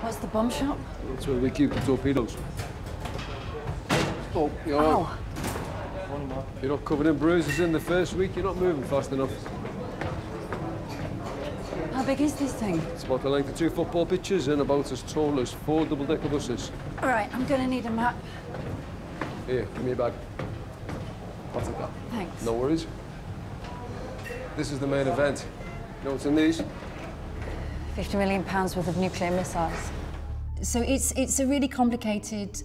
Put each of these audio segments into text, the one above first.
What's the bomb shop? That's where we keep the torpedoes. Oh, you're Ow. If you're not covered in bruises in the first week, you're not moving fast enough. How big is this thing? It's about the length of 2 football pitches and about as tall as 4 double-decker buses. All right, I'm gonna need a map. Here, give me a bag. I'll take that. Thanks. No worries. This is the main event. You know what's in these? £50 million worth of nuclear missiles. So it's a really complicated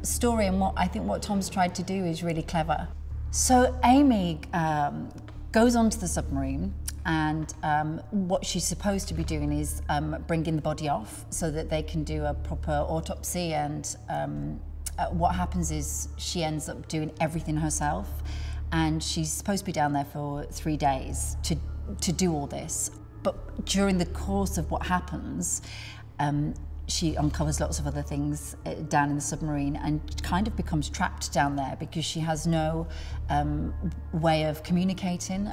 story, and what Tom's tried to do is really clever. So Amy goes onto the submarine, and what she's supposed to be doing is bringing the body off so that they can do a proper autopsy, and what happens is she ends up doing everything herself, and she's supposed to be down there for 3 days to do all this. But during the course of what happens, she uncovers lots of other things down in the submarine and kind of becomes trapped down there because she has no way of communicating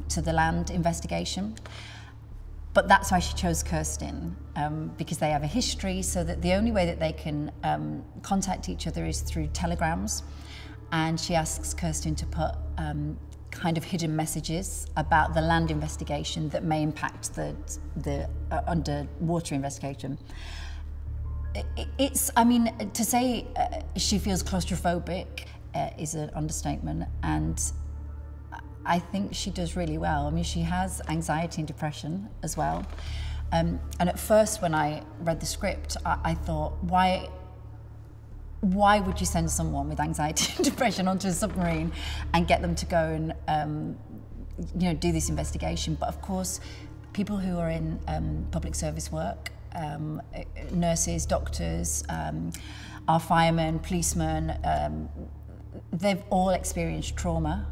to the land investigation. But that's why she chose Kirsten, because they have a history, so that the only way that they can contact each other is through telegrams. And she asks Kirsten to put kind of hidden messages about the land investigation that may impact the underwater investigation. I mean, to say she feels claustrophobic is an understatement, and I think she does really well. I mean, she has anxiety and depression as well. And at first, when I read the script, I thought, why would you send someone with anxiety and depression onto a submarine and get them to go and do this investigation? But of course, people who are in public service work, nurses, doctors, our firemen, policemen, they've all experienced trauma,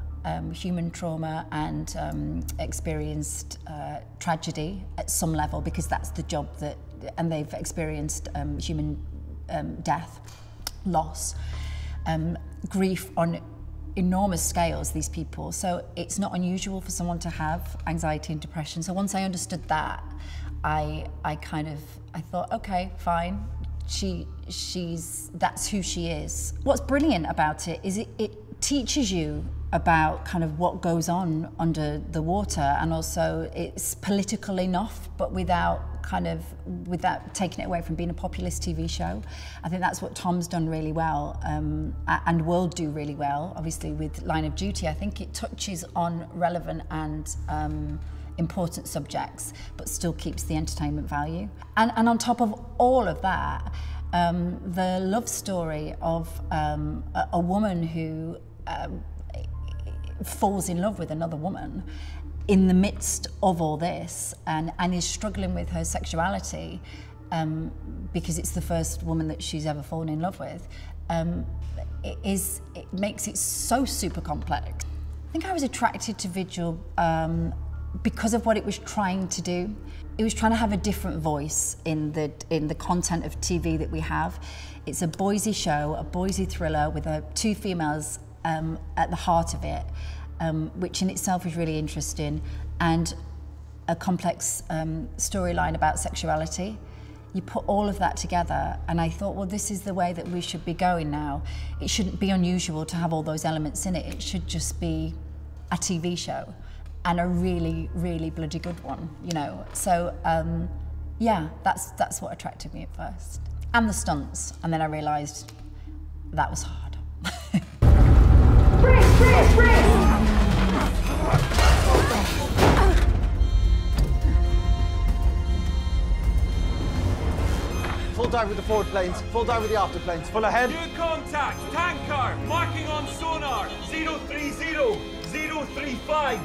human trauma, and experienced tragedy at some level, because that's the job and they've experienced human death, loss, grief on enormous scales, these people. So it's not unusual for someone to have anxiety and depression. So once I understood that, I thought, okay, fine. That's who she is. What's brilliant about it is it teaches you about kind of what goes on under the water, and also it's political enough, but without taking it away from being a populist TV show. I think that's what Tom's done really well, and will do really well, obviously, with Line of Duty. I think it touches on relevant and important subjects, but still keeps the entertainment value. And on top of all of that, the love story of a woman who falls in love with another woman in the midst of all this, and is struggling with her sexuality, because it's the first woman that she's ever fallen in love with, it makes it so super complex. I think I was attracted to VIGIL because of what it was trying to do. It was trying to have a different voice in the content of TV that we have. It's a boysy show, a boysy thriller with two females at the heart of it, which in itself is really interesting, and a complex storyline about sexuality. You put all of that together, and I thought, well, this is the way that we should be going now. It shouldn't be unusual to have all those elements in it. It should just be a TV show, and a really, really bloody good one, you know. So, yeah, that's what attracted me at first. And the stunts, and then I realised that was hard. Full dive with the forward planes, full dive with the after planes, full ahead. New contact, tanker, marking on sonar, 030, 035.